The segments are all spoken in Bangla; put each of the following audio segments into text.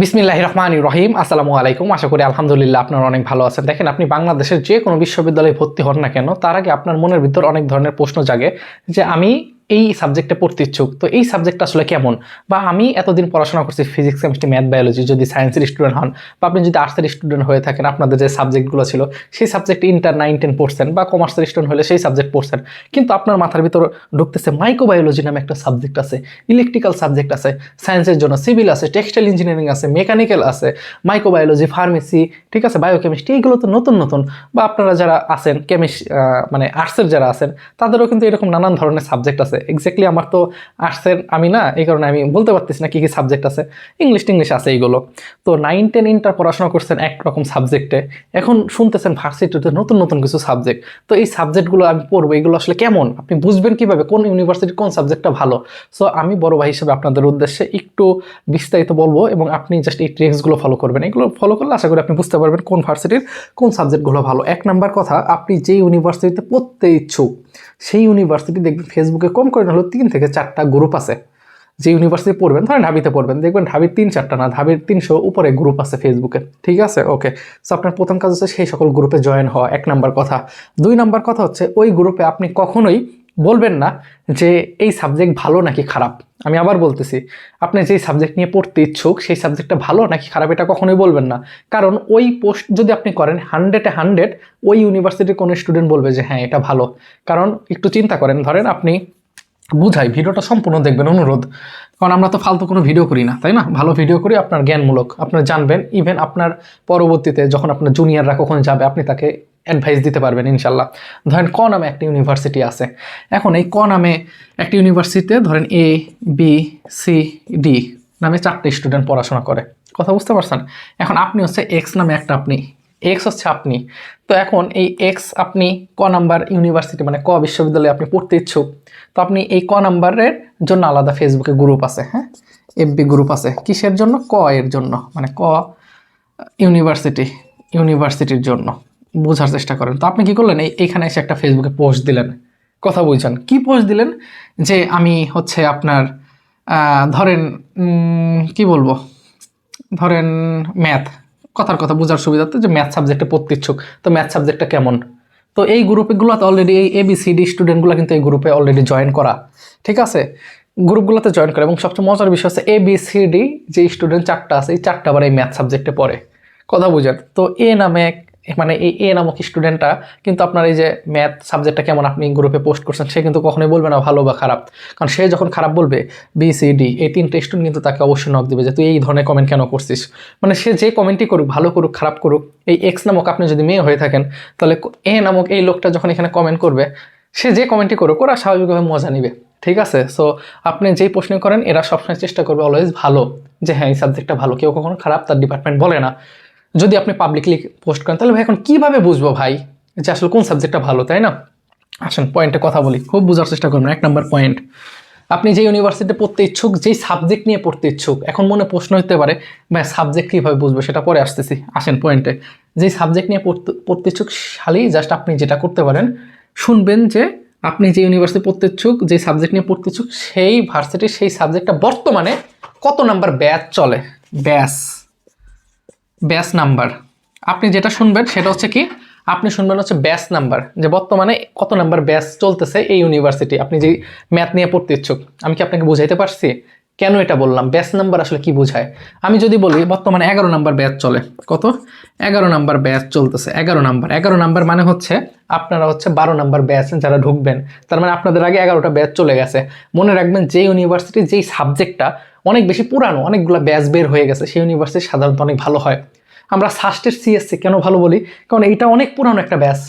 বিসমিল্লাহির রহমানির রহিম। আসসালামু আলাইকুম। আশা করি আলহামদুলিল্লাহ আপনারা অনেক ভালো আছেন। দেখেন, আপনি বাংলাদেশের যে কোনো বিশ্ববিদ্যালয়ে ভর্তি হন না কেন, তার আগে আপনার মনের ভিতর অনেক ধরনের প্রশ্ন জাগে যে আমি এই সাবজেক্টে পড়তে ইচ্ছুক, তো এই সাবজেক্টটা আসলে কেমন, বা আমি এতদিন পড়াশোনা করছি ফিজিক্স, কেমিস্ট্রি, ম্যাথ, বায়োলজি, যদি সায়েন্সের স্টুডেন্ট হন বা আপনি যদি আর্টসের স্টুডেন্ট হয়ে থাকেন, আপনাদের যে সাবজেক্টগুলো ছিল সেই সাবজেক্ট ইন্টার 9-10 পড়ছেন, বা কমার্সের স্টুডেন্ট হলে সেই সাবজেক্ট পড়ছেন, কিন্তু আপনার মাথার ভিতর ঢুকতেছে মাইক্রোবায়োলজি নামে একটা সাবজেক্ট আছে, ইলেকট্রিক্যাল সাবজেক্ট আছে, সায়েন্সের জন্য সিভিল আছে, টেক্সটাইল ইঞ্জিনিয়ারিং আছে, মেকানিক্যাল আছে, মাইক্রোবায়োলজি, ফার্মেসি, ঠিক আছে, বায়োকেমিস্ট্রি, এইগুলো তো নতুন নতুন। বা আপনারা যারা আছেন মানে আর্টসের যারা আছেন, তাদেরও কিন্তু এরকম নানান ধরনের সাবজেক্ট আছে। এক্স্যাক্টলি আমার তো আর্টসের আমি না, এই কারণে আমি বলতে পারতেছি না কী কী সাবজেক্ট আছে। ইংলিশ আছে এইগুলো। তো 9-10 ইন্টার পড়াশোনা করছেন একরকম সাবজেক্টে, এখন শুনতেছেন ভার্সিটিতে নতুন নতুন কিছু সাবজেক্ট। তো এই সাবজেক্টগুলো আমি পড়বো, এগুলো আসলে কেমন, আপনি বুঝবেন কিভাবে কোন ইউনিভার্সিটির কোন সাবজেক্টটা ভালো? সো আমি বড় ভাই হিসেবে আপনাদের উদ্দেশ্যে একটু বিস্তারিত বলবো, এবং আপনি জাস্ট এই ট্রিক্সগুলো ফলো করবেন। এগুলো ফলো করলে আশা করি আপনি বুঝতে পারবেন কোন ভার্সিটির কোন সাবজেক্টগুলো ভালো। এক নাম্বার কথা, আপনি যে ইউনিভার্সিটিতে পড়তে ইচ্ছুক সেই ইউনিভার্সিটি দেখবেন ফেসবুকে কম করে হলো 3 থেকে 4টা গ্রুপ আছে। যে ইউনিভার্সিটি পড়বেন, ধরেন ঢাবিতে পড়বেন, দেখবেন ঢাবির 3-4টা না, ঢাবির 300 উপরে গ্রুপ আছে ফেসবুকে, ঠিক আছে? ওকে। সো আপনার প্রথম কাজ হচ্ছে সেই সকল গ্রুপে জয়েন হওয়া, এক নাম্বার কথা। 2 নাম্বার কথা হচ্ছে ওই গ্রুপে আপনি কখনোই বলবেন না যে এই সাবজেক্ট ভালো নাকি খারাপ। আমি আবার বলতেছি, আপনি যেই সাবজেক্ট নিয়ে পড়তে ইচ্ছুক সেই সাবজেক্টটা ভালো নাকি খারাপ এটা কখনোই বলবেন না। কারণ ওই পোস্ট যদি আপনি করেন 100-এ 100 ওই ইউনিভার্সিটির কোনো স্টুডেন্ট বলবে যে হ্যাঁ এটা ভালো। কারণ একটু চিন্তা করেন, ধরেন আপনি, বুঝাই ভিডিওটা সম্পূর্ণ দেখবেন অনুরোধ, কারণ আমরা তো ফালতু কোনো ভিডিও করি না, তাই না? ভালো ভিডিও করি, আপনার জ্ঞানমূলক, আপনার জানবেন, ইভেন আপনার পরবর্তীতে যখন আপনার জুনিয়ররা কখন যাবে আপনি তাকে অ্যাডভাইস দিতে পারবেন ইনশাল্লাহ। ধরেন ক নামে একটা ইউনিভার্সিটি আছে, এখন এই ক নামে একটা ইউনিভার্সিটিতে ধরেন A, B, C, D নামে 4টে স্টুডেন্ট পড়াশোনা করে, কথা বুঝতে পারছেন? এখন আপনি হচ্ছে এক্স নামে একটা, এক্স হচ্ছে আপনি। তো এখন এই এক্স আপনি ক নাম্বার ইউনিভার্সিটি মানে ক বিশ্ববিদ্যালয়ে আপনি পড়তে ইচ্ছুক, তো আপনি এই ক নাম্বারের জন্য আলাদা ফেসবুকে গ্রুপ আছে, হ্যাঁ, এফবি গ্রুপ আছে। কিসের জন্য? ক এর জন্য, মানে ক ইউনিভার্সিটির জন্য। বোঝার চেষ্টা করেন। তো আপনি কি করলেন, এইখানে এসে একটা ফেসবুকে পোস্ট দিলেন, কথা বুঝছেন? কি পোস্ট দিলেন? যে আমি হচ্ছে আপনার ধরেন কি বলবো, ধরেন ম্যাথ, কথার কথা বোঝার সুবিধার্থে, যে ম্যাথ সাবজেক্টে পড়তে ইচ্ছুক, তো ম্যাথ সাবজেক্টটা কেমন। তো এই গ্রুপগুলোতে অলরেডি এই ABCD স্টুডেন্টগুলো কিন্তু এই গ্রুপে অলরেডি জয়েন করা, ঠিক আছে? গ্রুপগুলোতে জয়েন করে, এবং সবচেয়ে মজার বিষয় হচ্ছে ABCD যে স্টুডেন্ট 4টা আছে, এই 4টা আবার এই ম্যাথ সাবজেক্টে পড়ে, কথা বুঝেন? তো এ নামে মানে এই এ নামক স্টুডেন্টটা কিন্তু আপনার এই যে ম্যাথ সাবজেক্টটা কেমন আপনি গ্রুপে পোস্ট করছেন, সে কিন্তু কখনোই বলবে না ভালো বা খারাপ। কারণ সে যখন খারাপ বলবে, BCD এই 3টে স্টুডেন্ট কিন্তু তাকে অবশ্যই নক দিবে যে তুই এই ধরনের কমেন্ট কেন করছিস। মানে সে যে কমেন্টই করুক, ভালো করুক খারাপ করুক, এই এক্স নামক, আপনি যদি মেয়ে হয়ে থাকেন তাহলে এ নামক এই লোকটা যখন এখানে কমেন্ট করবে, সে যে কমেন্টই করুক ওরা স্বাভাবিকভাবে মজা নিবে, ঠিক আছে? সো আপনি যেই প্রশ্ন করেন এরা সবসময় চেষ্টা করবে অলওয়েজ ভালো, যে হ্যাঁ এই সাবজেক্টটা ভালো, কেউ কখনো খারাপ তার ডিপার্টমেন্ট বলে না। যদি আপনি পাবলিকলি পোস্ট করেন, তাহলে ভাই এখন কিভাবে বুঝবো ভাই যে আসলে কোন সাবজেক্টটা ভালো, তাই না? আসেন পয়েন্টে কথা বলি, খুব বোঝার চেষ্টা করবেন। 1 নম্বর পয়েন্ট, আপনি যে ইউনিভার্সিটিতে পড়তে ইচ্ছুক, যেই সাবজেক্ট নিয়ে পড়তে ইচ্ছুক, এখন মনে প্রশ্ন হতে পারে ভাই সাবজেক্ট কীভাবে বুঝবো, সেটা পরে আসতেছি। আসেন পয়েন্টে, যেই সাবজেক্ট নিয়ে পড়তে ইচ্ছুক শালি, জাস্ট আপনি যেটা করতে পারেন, শুনবেন যে আপনি যে ইউনিভার্সিটি পড়তে ইচ্ছুক, যে সাবজেক্ট নিয়ে পড়তে ইচ্ছুক, সেই ভার্সিটির সেই সাবজেক্টটা বর্তমানে কত নাম্বার ব্যাচ চলে, ব্যাচ নাম্বার। আপনি যেটা শুনবেন সেটা হচ্ছে কি, আপনি শুনবেন হচ্ছে ব্যাচ নাম্বার, যে বর্তমানে কত নাম্বার ব্যাচ চলতেছে এই ইউনিভার্সিটি, আপনি যে ম্যাথ নিয়ে পড়তে ইচ্ছুক। আমি কি আপনাকে বুঝাইতে পারছি কেন এটা বললাম? ব্যাচ নাম্বার আসলে কি বোঝায়? আমি যদি বলি বর্তমানে 11 নাম্বার ব্যাচ চলে, কত? 11 নাম্বার ব্যাচ চলতেছে। 11 নাম্বার মানে হচ্ছে আপনারা হচ্ছে 12 নাম্বার ব্যাচ যারা ঢুকবেন, তার মানে আপনাদের আগে 11টা ব্যাচ চলে গেছে। মনে রাখবেন, যে ইউনিভার্সিটি যেই সাবজেক্টটা অনেক বেশি পুরানো, অনেকগুলো ব্যাচ বের হয়ে গেছে, সেই ইউনিভার্সিটি সাধারণত অনেক ভালো হয়। আমরা সাস্টের CSC কেন ভালো বলি? কারণ এইটা অনেক পুরানো একটা ব্যাচ।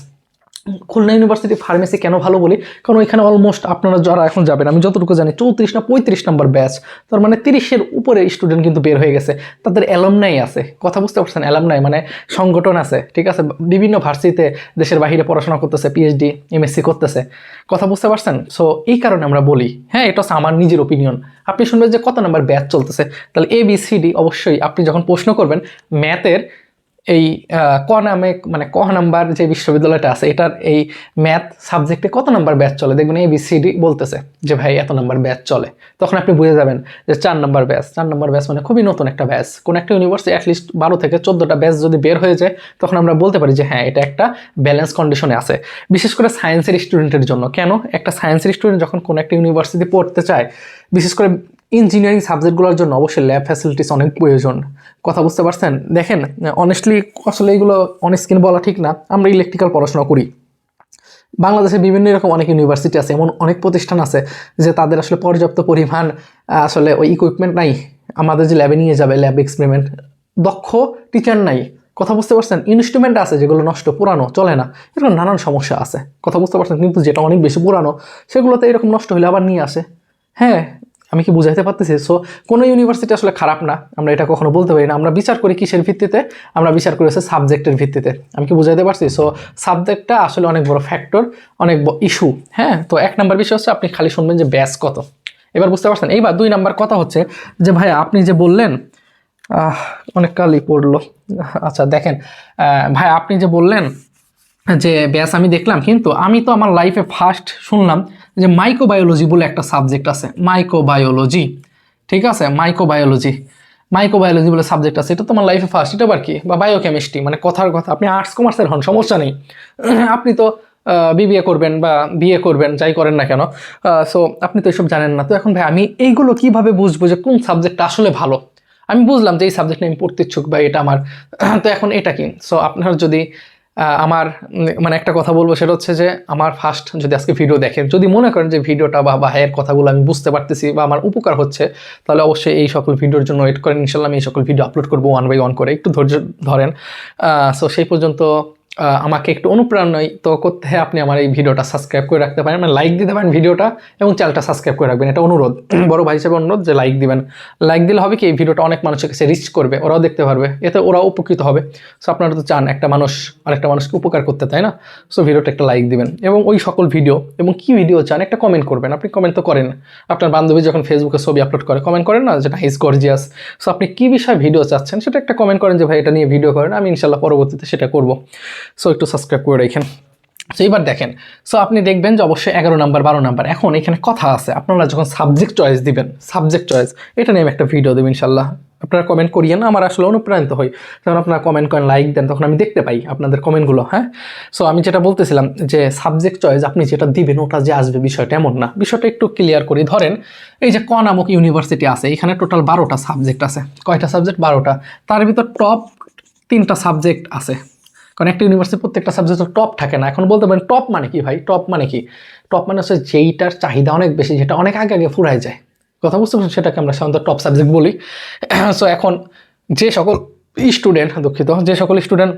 খুলনা ইউনিভার্সিটি ফার্মেসি কেন ভালো বলি? কারণ ওইখানে অলমোস্ট আপনারা যারা এখন যাবেন, আমি যতটুকু জানি 34 না 35 নম্বর ব্যাচ, তার মানে 30-এর উপরে স্টুডেন্ট কিন্তু বের হয়ে গেছে। তাদের অ্যালামনাই আছে, কথা বুঝতে পারছেন? অ্যালামনাই মানে সংগঠন আছে, ঠিক আছে? বিভিন্ন ভার্সিটিতে দেশের বাইরে পড়াশোনা করতেছে, PhD MSc করতেছে, কথা বুঝতে পারছেন? সো এই কারণে আমরা বলি, হ্যাঁ এটা হচ্ছে আমার নিজের ওপিনিয়ন। আপনি শুনবেন যে কত নাম্বার ব্যাচ চলতেছে, তাহলে ABCD অবশ্যই আপনি যখন প্রশ্ন করবেন ম্যাথের এই ক নামে মানে ক নাম্বার যে বিশ্ববিদ্যালয়টা আছে এটার এই ম্যাথ সাবজেক্টে কত নাম্বার ব্যাচ চলে, দেখবেন ABCD বলতেছে যে ভাই এত নাম্বার ব্যাচ চলে, তখন আপনি বুঝে যাবেন যে 4 নাম্বার ব্যাচ। 4 নাম্বার ব্যাচ মানে খুবই নতুন একটা ব্যাচ। কোন একটা ইউনিভার্সিটি অ্যাটলিস্ট 12 থেকে 14টা ব্যাচ যদি বের হয়ে যায় তখন আমরা বলতে পারি যে হ্যাঁ এটা একটা ব্যালেন্স কন্ডিশনে আছে। বিশেষ করে সায়েন্সের স্টুডেন্টের জন্য। কেন? একটা সায়েন্সের স্টুডেন্ট যখন কোনো একটা ইউনিভার্সিটি পড়তে চায়, বিশেষ করে ইঞ্জিনিয়ারিং সাবজেক্টগুলোর জন্য অবশ্যই ল্যাব ফ্যাসিলিটিস অনেক প্রয়োজন। কথা বুঝতে পারছেন? দেখেন অনেস্টলি আসলে এগুলো অন স্ক্রিন বলা ঠিক না, আমরা ইলেকট্রিক্যাল পড়াশোনা করি। বাংলাদেশে বিভিন্ন এরকম অনেক ইউনিভার্সিটি আছে, এমন অনেক প্রতিষ্ঠান আছে যে তাদের আসলে পর্যাপ্ত পরিমাণ আসলে ওই ইকুইপমেন্ট নাই আমাদের যে ল্যাবে নিয়ে যাবে, ল্যাব এক্সপেরিমেন্ট, দক্ষ টিচার নাই। কথা বুঝতে পারছেন? ইনস্ট্রুমেন্ট আছে যেগুলো নষ্ট, পুরানো, চলে না, এরকম নানান সমস্যা আছে। কথা বুঝতে পারছেন? কিন্তু যেটা অনেক বেশি পুরানো সেগুলোতে এরকম নষ্ট হলে আবার নিয়ে আসে। হ্যাঁ, আমি কি বুঝাইতে পারতেছি? সো কোনো ইউনিভার্সিটি আসলে খারাপ না, আমরা এটা কখনো বলতে পারি না। আমরা বিচার করি কিসের ভিত্তিতে? আমরা বিচার করি হচ্ছে সাবজেক্টের ভিত্তিতে। আমি কি বুঝাইতে পারছি? সো সাবজেক্টটা আসলে অনেক বড় ফ্যাক্টর, অনেক ইস্যু। হ্যাঁ, তো 1 নাম্বার বিষয় হচ্ছে আপনি খালি শুনবেন যে ব্যাচ কত, এবার বুঝতে পারছেন। এইবার 2 নাম্বার কথা হচ্ছে যে ভাই আপনি যে বললেন, অনেক কালই পড়লো, আচ্ছা দেখেন ভাই আপনি যে বললেন যে ব্যাস আমি দেখলাম, কিন্তু আমি তো আমার লাইফে ফার্স্ট শুনলাম যে মাইক্রোবায়োলজি বলে একটা সাবজেক্ট আছে। মাইক্রোবায়োলজি, ঠিক আছে, মাইক্রোবায়োলজি বলে সাবজেক্ট আছে, এটা তোমার লাইফে ফার্স্ট। এটা আবার কি? বা বায়োকেমিস্ট্রি, মানে কথার কথা আপনি আর্টস কমার্সের হন সমস্যা নেই, আপনি তো BBA করবেন বা BA করবেন, যাই করেন না কেন, সো আপনি তো এসব জানেন না। তো এখন ভাই আমি এইগুলো কিভাবে বুঝবো যে কোন সাবজেক্টটা আসলে ভালো? আমি বুঝলাম যে এই সাবজেক্ট নিয়ে আমি পড়তে ইচ্ছুক বা এটা আমার, তো এখন এটা কি? সো আপনার যদি আমার মানে একটা কথা বলবো, সেটা হচ্ছে যে আমার ফার্স্ট যদি আজকে ভিডিও দেখেন, যদি মনে করেন যে ভিডিওটা বা ভাইয়ের কথাগুলো আমি বুঝতে পারতেছি বা আমার উপকার হচ্ছে, তাহলে অবশ্যই এই সকল ভিডিওর জন্য ওয়েট করেন। ইনশাল্লাহ আমি এই সকল ভিডিও আপলোড করবো 1 বাই 1 করে, একটু ধৈর্য ধরেন। সো সেই পর্যন্ত আমাকে একটু অনুপ্রাণিত করতে হয়, আপনি আমার এই ভিডিওটা সাবস্ক্রাইব করে রাখতে পারেন, মানে লাইক দিতে পারেন ভিডিওটা, এবং চ্যানেলটা সাবস্ক্রাইব করে রাখবেন। এটা অনুরোধ, বড় ভাই হিসেবে অনুরোধ যে লাইক দিবেন। লাইক দিলে হবে কি, এই ভিডিওটা অনেক মানুষের কাছে রিচ করবে, ওরাও দেখতে পারবে, এতে ওরাও উপকৃত হবে। সো আপনারা তো চান একটা মানুষ আরেকটা মানুষকে উপকার করতে, তাই না? সো ভিডিওটা একটা লাইক দিবেন, এবং ওই সকল ভিডিও এবং কি ভিডিও চান একটা কমেন্ট করবেন। আপনি কমেন্ট তো করেন, আপনার বান্ধবী যখন ফেসবুকে ছবি আপলোড করে কমেন্ট করেন না যে নাইস গর্জিয়াস। সো আপনি কি বিষয়ে ভিডিও চাচ্ছেন সেটা একটা কমেন্ট করেন যে ভাই এটা নিয়ে ভিডিও করেন, আমি ইনশাল্লাহ পরবর্তীতে সেটা করবো। সো একটু সাবস্ক্রাইব করে রাখেন। সো এবার দেখেন, সো আপনি দেখবেন যে অবশ্যই 11 নাম্বার 12 নাম্বার। এখন এখানে কথা আছে, আপনারা যখন সাবজেক্ট চয়েস দিবেন, সাবজেক্ট চয়েস এটা নিয়ে আমি একটা ভিডিও দেবো ইনশাল্লাহ। আপনারা কমেন্ট করিয়েন, আমার আসলে অনুপ্রাণিত হই যখন আপনারা কমেন্ট করেন, লাইক দেন, তখন আমি দেখতে পাই আপনাদের কমেন্টগুলো। হ্যাঁ, সো আমি যেটা বলতেছিলাম যে সাবজেক্ট চয়েস আপনি যেটা দিবেন ওটা যে আসবে বিষয়টা এমন না। বিষয়টা একটু ক্লিয়ার করি। ধরেন এই যে ক নামক ইউনিভার্সিটি আছে, এখানে টোটাল 12টা সাবজেক্ট আছে। কয়টা সাবজেক্ট? 12টা। তার ভিতর টপ 3টা সাবজেক্ট আছে, কারণ একটা ইউনিভার্সিটি প্রত্যেকটা সাবজেক্ট টপ থাকে না। এখন বলতে পারেন টপ মানে কি ভাই? টপ মানে কি? টপ মানে হচ্ছে যেইটার চাহিদা অনেক বেশি, যেটা অনেক আগে আগে ফুরায় যায়। কথা বুঝতে পারছেন? সেটাকে আমরা সাধারণত টপ সাবজেক্ট বলি। সো এখন যে সকল স্টুডেন্ট, দুঃখিত, যে সকল স্টুডেন্ট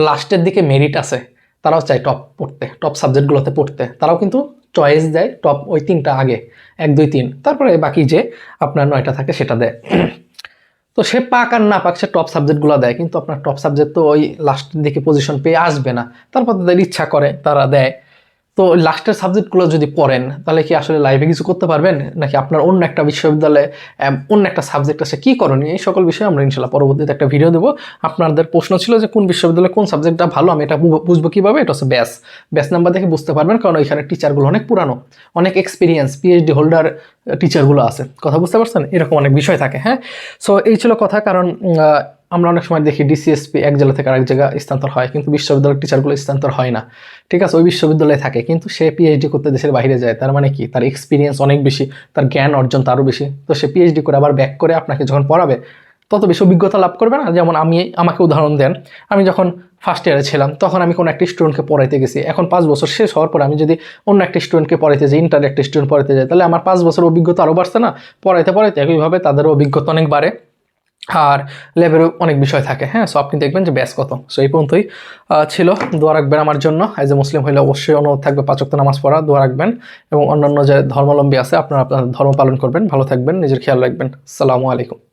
লাস্টের দিকে মেরিট আছে তারাও চায় টপ পড়তে, টপ সাবজেক্টগুলোতে পড়তে, তারাও কিন্তু চয়েস দেয় টপ ওই 3টা আগে, 1 2 3, তারপরে বাকি যে আপনার 9টা থাকে সেটা দেয়। তো সে পাক আর না পাক সে টপ সাবজেক্টগুলো দেয়, কিন্তু আপনার টপ সাবজেক্ট তো ওই লাস্টের দিকে পজিশন পেয়ে আসবে না, তারপর তাদের ইচ্ছা করে তারা দেয়। তো লাস্টের সাবজেক্টগুলো যদি পড়েন তাহলে কি আসলে লাইফে কিছু করতে পারবেন, নাকি আপনার অন্য একটা বিশ্ববিদ্যালয়ে অন্য একটা সাবজেক্ট আছে কী করণীয়, এই সকল বিষয়ে আমরা ইনশাল্লাহ পরবর্তীতে একটা ভিডিও দেবো। আপনাদের প্রশ্ন ছিল যে কোন বিশ্ববিদ্যালয়ে কোন সাবজেক্টটা ভালো, আমি এটা বুঝবো কীভাবে? এটা হচ্ছে ব্যাচ নাম্বার দেখে বুঝতে পারবেন, কারণ ওইখানে টিচারগুলো অনেক পুরানো, অনেক এক্সপিরিয়েন্স, PhD হোল্ডার টিচারগুলো আছে। কথা বুঝতে পারছেন? এরকম অনেক বিষয় থাকে। হ্যাঁ, সো এই ছিল কথা। কারণ আমরা অনেক সময় দেখি DCSP এক জেলা থেকে আরেক জায়গা স্থানান্তর হয়, কিন্তু বিশ্ববিদ্যালয়ের টিচারগুলো স্থানান্তর হয় না। ঠিক আছে, ওই বিশ্ববিদ্যালয়ে থাকে, কিন্তু সে PhD করতে দেশের বাইরে যায়। তার মানে কি? তার এক্সপিরিয়েন্স অনেক বেশি, তার জ্ঞান অর্জন তারও বেশি। তো সে PhD করে আবার ব্যাক করে আপনাকে যখন পড়াবে তত বেশি অভিজ্ঞতা লাভ করবে না? যেমন আমাকে উদাহরণ দেন, আমি যখন ফার্স্ট ইয়ারে ছিলাম তখন আমি কোনো একটা স্টুডেন্টকে পড়াইতে গেছি। এখন 5 বছর শেষ হওয়ার পর আমি যদি অন্য একটা স্টুডেন্টকে পড়াইতে যাই, ইন্টার একটা স্টুডেন্ট পড়াইতে যাই, তাহলে আমার 5 বছর অভিজ্ঞতা আরও বাড়ছে না? পড়াইতে পড়াইতে একইভাবে তাদেরও অভিজ্ঞতা অনেক বাড়ে, আর লেভেলও অনেক বিষয় থাকে। হ্যাঁ, সো আপনি দেখবেন যে ব্যাস কত। সো এই পর্যন্তই ছিল। দোয়া রাখবেন আমার জন্য। অ্যাজ এ মুসলিম হইলে অবশ্যই অনুরোধ থাকবে 5 ওয়াক্ত নামাজ পড়া, দোয়া রাখবেন, এবং অন্যান্য যে ধর্মাবলম্বী আছে আপনারা আপনাদের ধর্ম পালন করবেন। ভালো থাকবেন, নিজের খেয়াল রাখবেন। আসসালামু আলাইকুম।